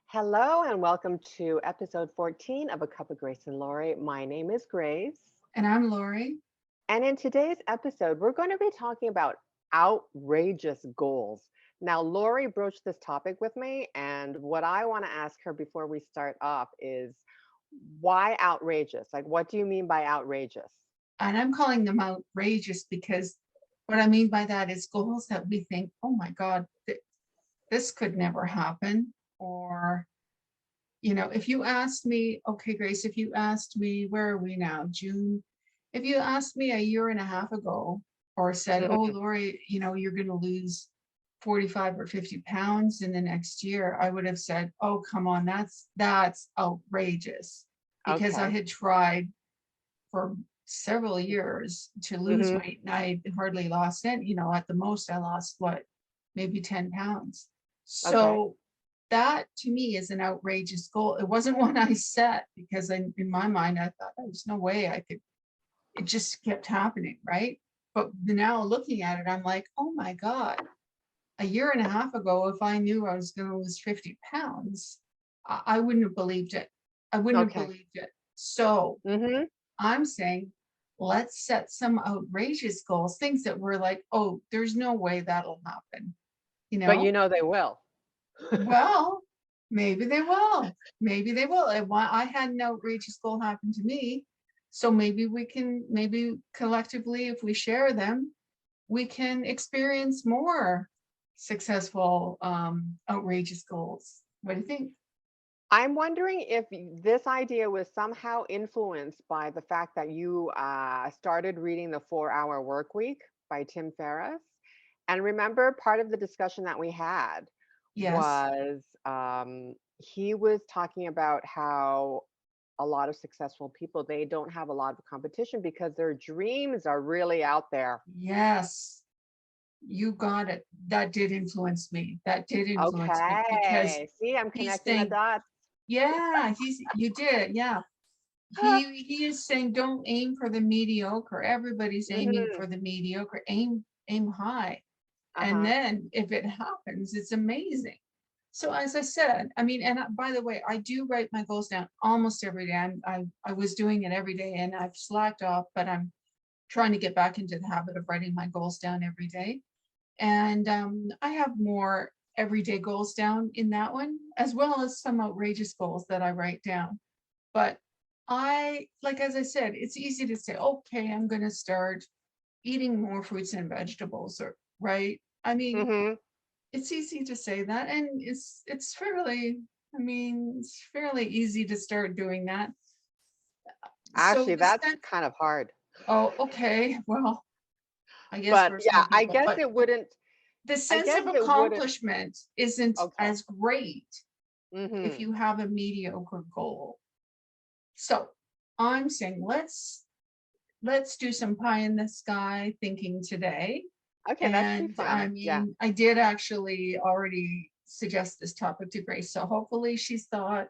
Hello and welcome to episode 14 of A Cup of Grace and Lori. My name is Grace. And I'm Lori. And in today's episode, we're going to be talking about outrageous goals. Now, Lori broached this topic with me, and what I want to ask her before we start off is why outrageous? Like, what do you mean by outrageous? And I'm calling them outrageous because what I mean by that is goals that we think, oh my God, this could never happen. Or, if you asked me, okay, Grace, if you asked me, where are we now? June. If you asked me a year and a half ago or said, oh, Mhm. Lori, you're going to lose 45 or 50 pounds in the next year, I would have said, oh, come on, that's outrageous, because I Okay. had tried for several years to lose Hmm. weight, and I hardly lost it. At the most I lost maybe 10 pounds. Okay. So that to me is an outrageous goal. It wasn't one I set because in my mind I thought there's no way I could. It just kept happening, right? But now looking at it, I'm like, oh my God, a year and a half ago, if I knew I was going to lose 50 pounds, I wouldn't have believed it. I wouldn't have Okay. believed it. So Hmm. I'm saying, let's set some outrageous goals, things that we're like, oh, there's no way that'll happen. You But know, you know they will. well, maybe they will. Maybe they will. I had an outrageous goal happen to me. So maybe collectively, if we share them, we can experience more successful, outrageous goals. What do you think? I'm wondering if this idea was somehow influenced by the fact that you started reading The 4 Hour Work Week by Tim Ferriss. And remember, part of the discussion that we had Yes. was he was talking about how a lot of successful people, they don't have a lot of competition because their dreams are really out there. Yes. You got it. That did influence me. That did influence me because Okay. See, I'm he's connecting the saying, dots. yeah, you did. Yeah. He is saying don't aim for the mediocre. Everybody's aiming Hmm. for the mediocre. Aim high. And Uh-huh. then if it happens, it's amazing. So as I said, I mean, and by the way, I do write my goals down almost every day. I was doing it every day and I've slacked off, but I'm trying to get back into the habit of writing my goals down every day. And I have more everyday goals down in that one, as well as some outrageous goals that I write down. But like, as I said, it's easy to say, okay, I'm going to start eating more fruits and vegetables, or right. I mean, Hmm. it's easy to say that, and it's fairly, I mean, it's fairly easy to start doing that. So Actually, the that's sense, kind of hard. oh, okay, well, I guess But for yeah, some people, but the I sense guess of it wouldn't. accomplishment isn't Okay. as great if Hmm. you have a mediocre goal. So I'm saying let's do some pie in the sky thinking today. Okay, that should be And I fun. Yeah. mean, I did actually already suggest this topic to Grace. So hopefully she's thought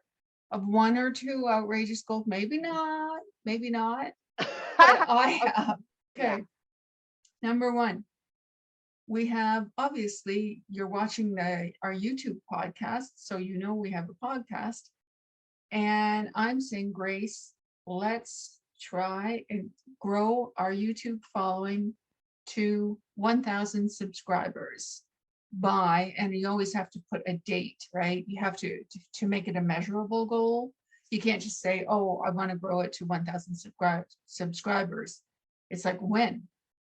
of one or two outrageous goals. Maybe not, maybe not, but I Okay. have. Yeah. Okay. Number one, we have, obviously you're watching our YouTube podcast, so we have a podcast. And I'm saying, Grace, let's try and grow our YouTube following to 1,000 subscribers by, and you always have to put a date, right? You have to make it a measurable goal. You can't just say, oh, I want to grow it to 1,000 subscribers. It's like, when?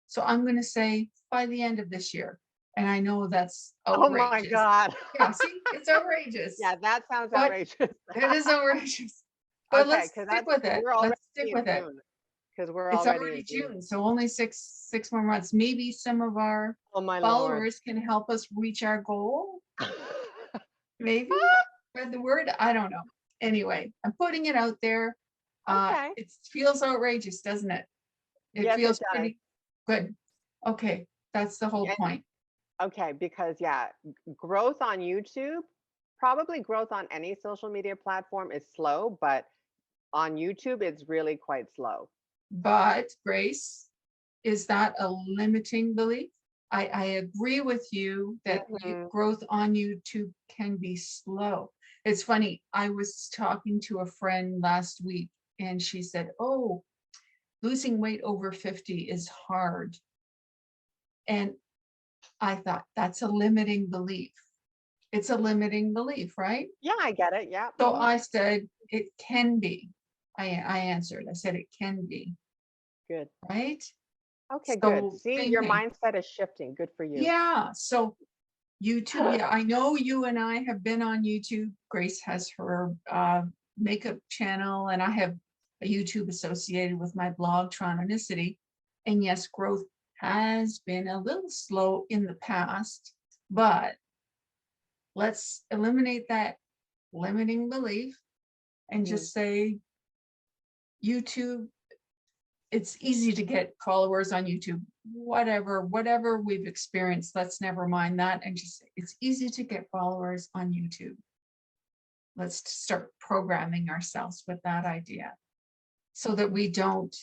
So I'm going to say by the end of this year. And I know that's Oh my outrageous. God. Yeah, see, it's outrageous, Yeah, that sounds but outrageous. it is outrageous. But Okay, let's because stick that's with it. we're already Let's stick in with it. June. Because we're It's already already in June. June, so only six more months. Maybe some of our Oh my Lord. followers can help us reach our goal. Maybe spread the word. I don't know. Anyway, I'm putting it out there. Okay. It feels outrageous, doesn't it? It Yes, it feels does. pretty good. Okay, that's the whole Yeah. point. Okay, because yeah, growth on YouTube, probably growth on any social media platform is slow, but on YouTube, it's really quite slow. But Grace, is that a limiting belief? I agree with you that Mhm. growth on YouTube can be slow. It's funny. I was talking to a friend last week and she said, "Oh, losing weight over 50 is hard." And I thought that's a limiting belief. It's a limiting belief, right? Yeah, I get it. Yeah. So Mhm. I said, it can be. I answered, I said, it can be, Good. right? Okay, good. So See, same your thing. mindset is shifting. Good for you. Yeah. So YouTube, yeah, I know you and I have been on YouTube. Grace has her makeup channel, and I have a YouTube associated with my blog, Trononicity. And yes, growth has been a little slow in the past, but let's eliminate that limiting belief and Mhm. just say YouTube, it's easy to get followers on YouTube. Whatever we've experienced, let's never mind that and just say it's easy to get followers on YouTube. Let's start programming ourselves with that idea so that we don't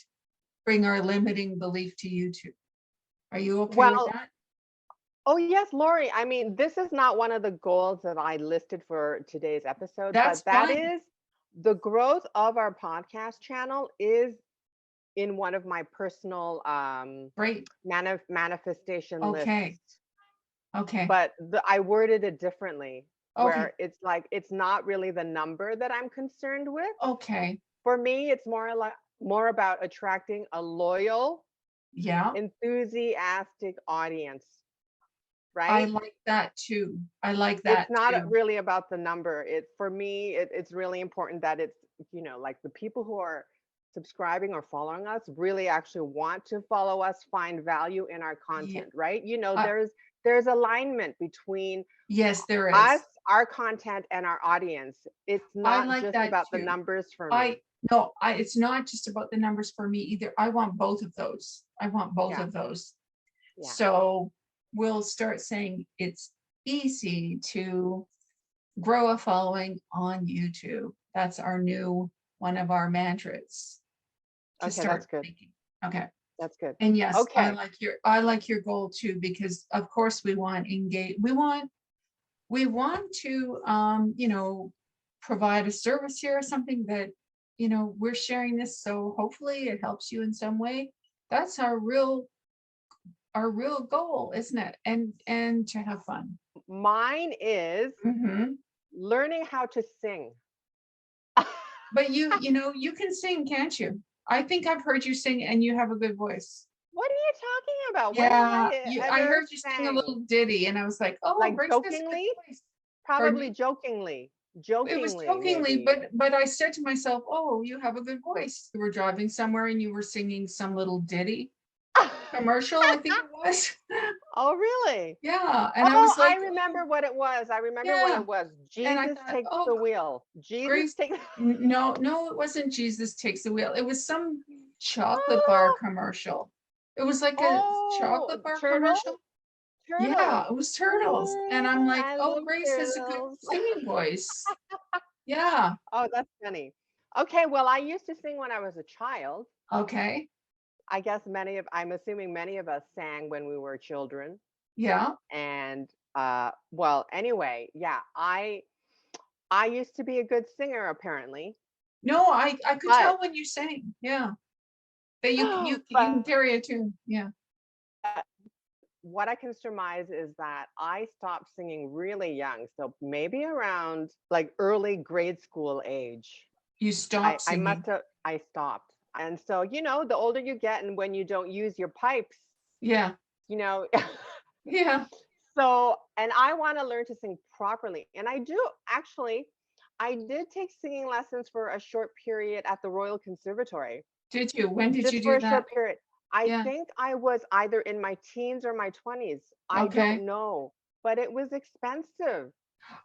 bring our limiting belief to YouTube. Are you okay with Well, that? oh yes, Lori. I mean, this is not one of the goals that I listed for today's episode, That's but that fine. is the growth of our podcast channel is in one of my personal Great. manifestation Okay. lists. Okay. But I worded it differently, Okay. where it's like it's not really the number that I'm concerned with. Okay. For me, it's more about attracting a loyal, Yeah. enthusiastic audience, I right? like that too. I like It's that not too. really about the number. It for me, it's really important that it's, like the people who are subscribing or following us really actually want to follow us, find value in our Yeah. content, right? I, There's alignment between yes, there us, is. our content, and our audience. It's I not like just that about the too. numbers for I me. no, I it's not just about the numbers for me either. I want both of those. I want both Yeah, of those. yeah. So we'll start saying it's easy to grow a following on YouTube. That's our new one of our mantras to Okay, that's start good. thinking. Okay. That's good. And yes, Okay. I like your goal too, because of course we want engage we want to provide a service here or something that we're sharing this, so hopefully it helps you in some way. That's our real goal, isn't it? And to have fun. Mine is Hmm. learning how to sing. But you can sing, can't you? I think I've heard you sing and you have a good voice. What are you talking about? When have Yeah, I I ever heard you sing a sang? little ditty and I was like, oh, Like Grace has a good jokingly? voice. Pardon Probably me? jokingly. It was Jokingly, jokingly, maybe. but I said to myself, "Oh, you have a good voice." You were driving somewhere and you were singing some little ditty commercial, I think it was. Oh, really? Yeah, and I Oh, was I like, "Oh, remember what it was. I remember what yeah." it was. And I Jesus thought, takes "Oh, the wheel. Jesus Grace, takes. no, no, it wasn't Jesus Takes the Wheel. It was some chocolate bar Oh, commercial. It was like a oh, chocolate bar turtles, commercial. Yeah, turtles. it was turtles. And I'm Mm, like, I "Oh, love Grace has a good turtles. singing voice." Yeah. Oh, that's funny. Okay, well, I used to sing when I was a child. Okay. I guess I'm assuming many of us sang when we were children. Yeah. And well, anyway, yeah, I used to be a good singer apparently, No, I could but tell when you sang. Yeah. That you can but carry a tune. Yeah. what I can surmise is that I stopped singing really young, so maybe around like early grade school age. You stop I must singing. have I stopped. And so, the older you get and when you don't use your pipes, Yeah. you know, Yeah. so and I want to learn to sing properly. And I do actually I did take singing lessons for a short period at the Royal Conservatory, Did you? When did you just for do a short that? period. I Yeah. think I was either in my teens or my 20s. I Okay. don't know, but it was expensive.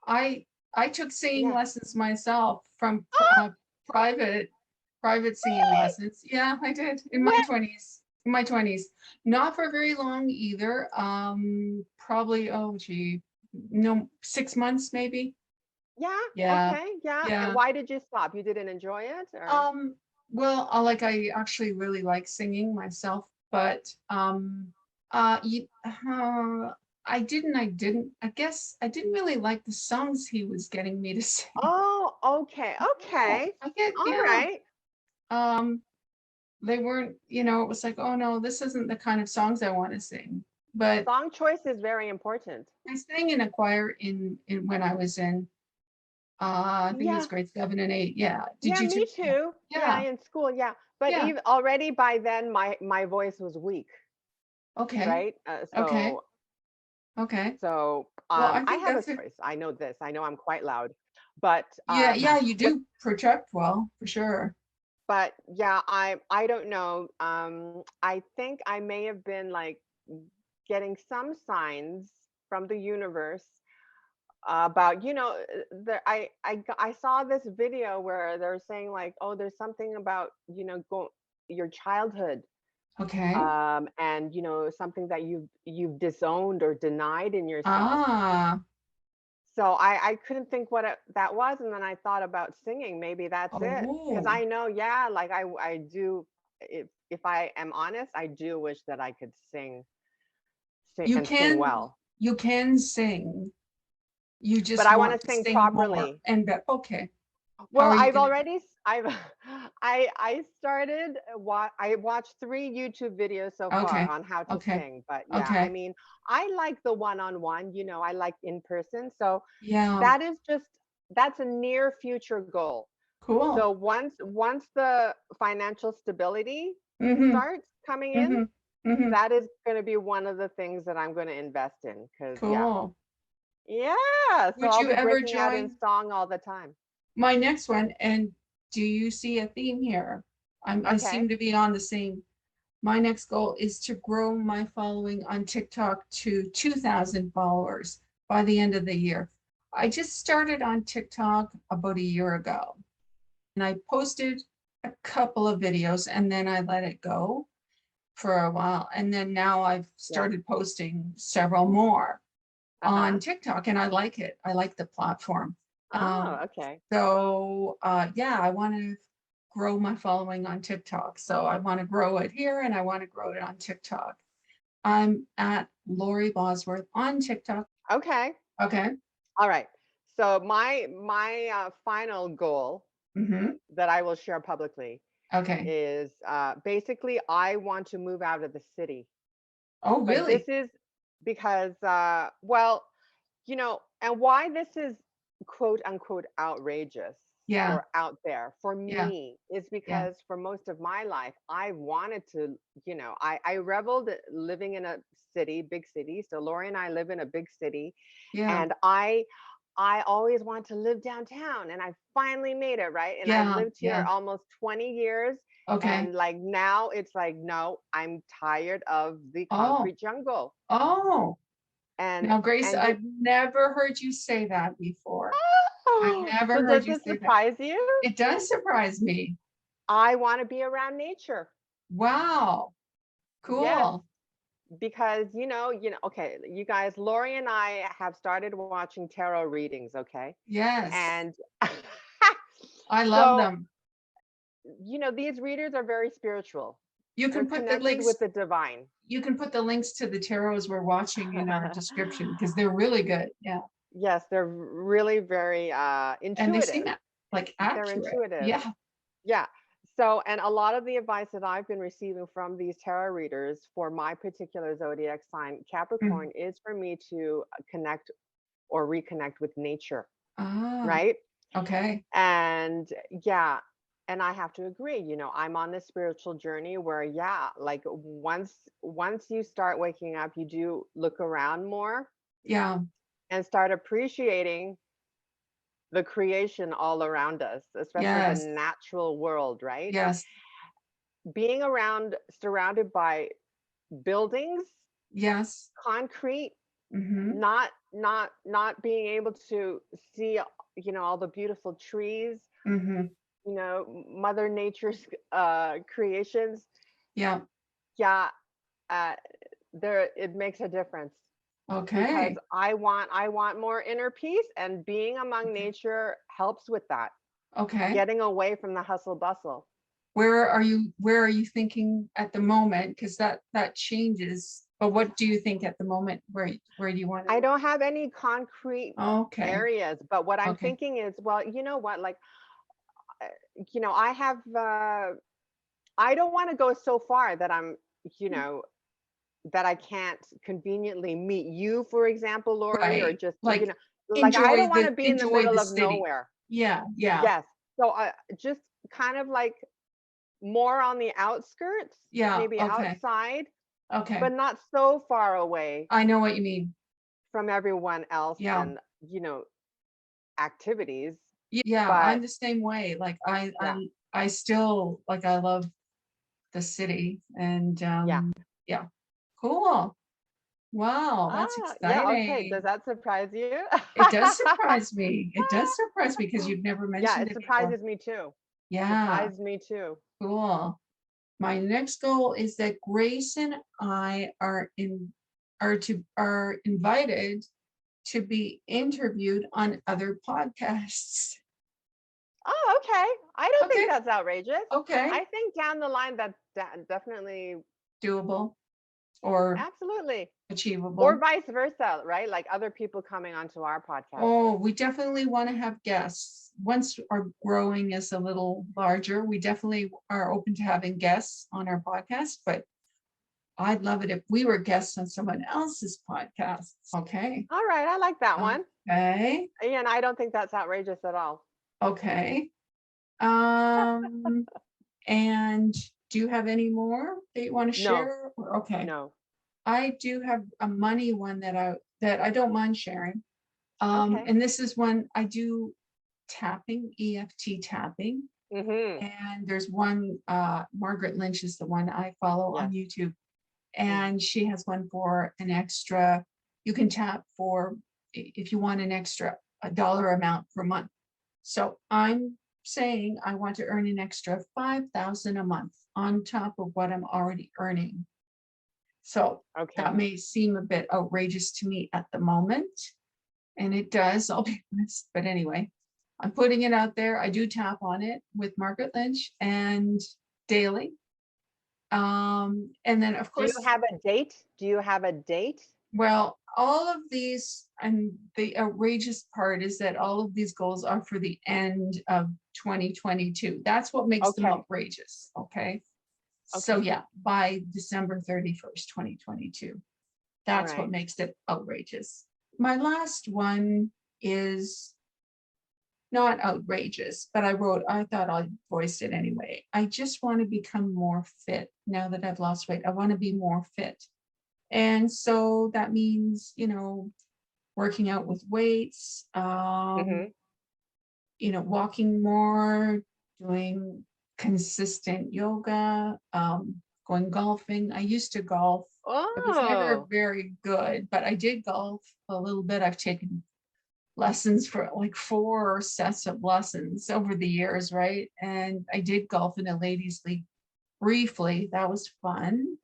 I I took singing Yeah. lessons myself from Ah, private singing really? lessons. Yeah, I did in my When? 20s. In my 20s. Not for very long either. Probably, oh gee, no, 6 months maybe. Yeah. Yeah. Okay. Yeah. And Yeah. why did you stop? You didn't enjoy it, or? Well, I actually really like singing myself, but I guess I didn't really like the songs he was getting me to sing. Oh, okay, Oh, okay. I get, All yeah. right. Um, they weren't, it was like, oh no, this isn't the kind of songs I want to sing. But Song choice is very important. I sang in a choir in when I was in I think it was Yeah. grade 7 and 8. Yeah. Did Yeah, you me too? Yeah. too. Yeah, Yeah. in school, yeah. But Yeah. even already by then my voice was weak, Okay. right? Okay. Okay. Well, I I think have a that's it. choice. I know this. I know I'm quite loud. But Yeah, yeah, you what do project well, for sure. but yeah, I don't know. I think I may have been like getting some signs from the universe about I saw this video where they're saying like, oh, there's something about your childhood, Okay. and something that you've disowned or denied in yourself. Ah. So I couldn't think what that was, and then I thought about singing. Maybe that's it, because Oh. I know, yeah, like I do. If I am honest, I do wish that I could sing You and sing can well, you can sing. You but just I want want to to sing sing more properly. and better. Okay. How Well, are you I've gonna already I've I started I watched 3 YouTube videos so far Okay. on how to Okay. sing, but yeah, I Okay. mean, I like the one-on-one, I like in person. So Yeah. that is just that's a near future goal. Cool. So once the financial stability Mm-hmm. starts coming in, Mm-hmm. Mm-hmm. that is going to be one of the things that I'm going to invest in, cuz yeah. Cool. Yeah, so Would I'll you be ever breaking out in join song all the time. my next one? And do you see a theme here? I seem Okay. to be on the same. My next goal is to grow my following on TikTok to 2,000 followers by the end of the year. I just started on TikTok about a year ago and I posted a couple of videos and then I let it go for a while. And then now I've Yeah. started posting several more on Uh-huh. TikTok and I like it. I like the platform. Oh, okay. Yeah, I want to grow my following on TikTok. So I want to grow it here and I want to grow it on TikTok. I'm at Lori Bosworth on TikTok. Okay. Okay. All right. So my final goal Mm-hmm. that I will share publicly Okay. is basically I want to move out of the city. Oh, But this really? is because well, and why this is quote unquote outrageous Yeah. or out there for Yeah. me is Yeah. because for most of my life I wanted to, I reveled living in a city, big city. So Lori and I live in a big city, Yeah. and I always wanted to live downtown, and I finally made it, right? And I've Yeah. lived here Yeah. almost 20 years, Okay. and like now it's like, no, I'm tired of the Oh. concrete jungle. Oh. And Now, Grace, and you I've never heard you say that before. I've never so heard does you this say that. surprise you? It does surprise me. I want to be around nature. Wow. Yes, Cool. because okay, you guys, Lori and I have started watching tarot readings, okay? Yes. And I love so, them. these readers are very spiritual. You They're can put the connected with links, the divine. you can put the links to the tarots we're watching in our description because they're really good. Yeah. Yes, they're really very And they seem intuitive. like They're accurate. intuitive. Yeah. Yeah. So, and a lot of the advice that I've been receiving from these tarot readers for my particular zodiac sign, Mm. Capricorn, is for me to connect or reconnect with nature, Ah, right? okay. And yeah, and I have to agree, I'm on this spiritual journey where, yeah, like once you start waking up, you do look around more Yeah. and start appreciating the creation all around us, especially the Yes. natural world, right? Yes. Being surrounded by buildings, Yes. concrete, Mm-hmm. not being able to see, all the beautiful trees, Mm-hmm. Mother Nature's creations. Yeah. Yeah, uh, there it makes a difference because Okay. I want more inner peace, and being among Okay. nature helps with that. Okay. Getting away from the hustle bustle. Where are you thinking at the moment? Because that changes But what do you think at the moment? Where do you want I to? don't have any concrete Okay. areas, but what I'm Okay. thinking is, well, you know what, like, uh, I have, I don't want to go so far that I'm, you know, that I can't conveniently meet you, for example, Lori, or Right. just, Like like I don't want to be in the enjoy middle the of city. nowhere. Yeah. Yeah. Yes. So just kind of like more on the outskirts, Yeah. maybe Okay. outside, Okay. but not so far away I know what you mean. from everyone else Yeah. and, activities. Yeah. I'm But the same way. Like yeah, I still like I love the city and yeah. yeah. Cool. Wow, that's Yeah, okay. Does exciting. that surprise you? It does surprise me. It does surprise me because you've never Yeah, mentioned it it before. surprises me too. Yeah, Surprised me too. cool. My next goal is that Grace and I are invited to be interviewed on other podcasts. Oh, okay. I don't think Okay, that's outrageous. okay. I think down the line that's definitely, Doable or absolutely. Or achievable. vice versa, right? Like other people coming onto our podcast. Oh, we definitely want to have guests. Once our growing is a little larger, we definitely are open to having guests on our podcast, but I'd love it if we were guests on someone else's podcast. Okay. All right, I like that one. Okay. And I don't think that's outrageous at all. Okay. Um, and do you have any more that you want to No, share? Okay. no. I do have a money one that I don't mind sharing. Okay. And this is one I do tapping, EFT tapping. Mm-hmm. And there's one, Margaret Lynch is the one I follow on Yes. YouTube. Mm. And she has one for an extra, you can tap for if you want an extra a dollar amount per month. So I'm saying I want to earn an extra 5,000 a month on top of what I'm already earning. So that Okay. may seem a bit outrageous to me at the moment, and it does, I'll be honest. But anyway, I'm putting it out there. I do tap on it with Margaret Lynch and daily. And then of Do you course, have a date? Do you have a date? well, all of these, and the outrageous part is that all of these goals are for the end of 2022. That's what makes them Okay. outrageous. Okay. So Okay. yeah, by December 31st, 2022. All That's what right. makes it outrageous. My last one is not outrageous, but I thought I voiced it anyway. I just want to become more fit now that I've lost weight. I want to be more fit. And so that means, working out with weights, Mm-hmm. walking more, doing consistent yoga, going golfing. I used to golf. I was never Oh, very good, but I did golf a little bit. I've taken lessons for like 4 sets of lessons over the years, right? And I did golf in a ladies' league briefly. That was fun.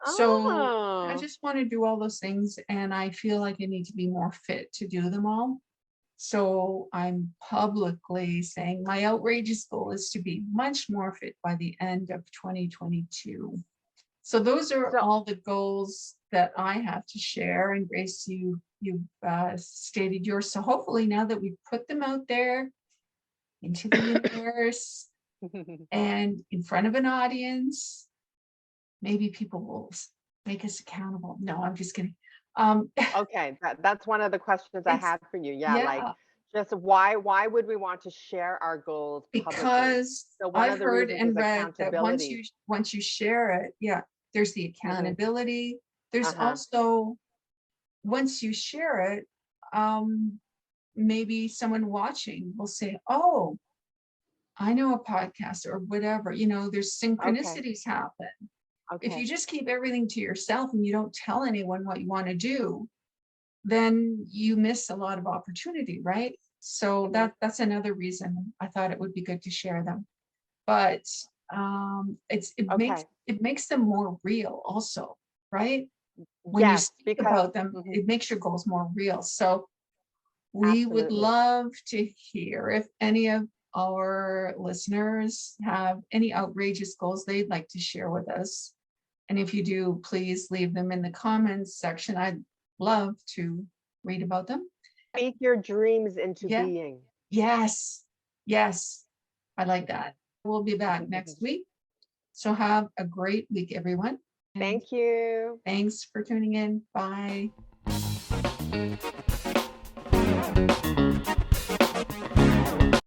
So I oh. just want to do all those things, and I feel like I need to be more fit to do them all. So I'm publicly saying my outrageous goal is to be much more fit by the end of 2022. So those are So, all the goals that I have to share. And Grace, you've stated yours. So hopefully now that we've put them out there into the universe and in front of an audience, maybe people will make us accountable. No, I'm just kidding. Um, okay, that's one of the questions I it's had for you. Yeah, like yeah, just why would we want to share our goals publicly? because So one I've of the heard reasons is and read that accountability. once you share it, yeah, there's the Hmm. accountability. There's Uh-huh. also once you share it, um, maybe someone watching will say, "Oh, I know a podcast or whatever." There's Okay. synchronicities happen. If you Okay. just keep everything to yourself and you don't tell anyone what you want to do, then you miss a lot of opportunity, right? So Hmm. that's another reason I thought it would be good to share them. But Okay. it makes them more real also, right? When you Yes, speak because about them, mhm, it makes your goals more real. So we would absolutely. love to hear if any of our listeners have any outrageous goals they'd like to share with us. And if you do, please leave them in the comments section. I'd love to read about them. Speak your dreams into Yeah. being. Yes. Yes. I like that. We'll be back next week. So have a great week, everyone. And Thank you. thanks for tuning in. Bye.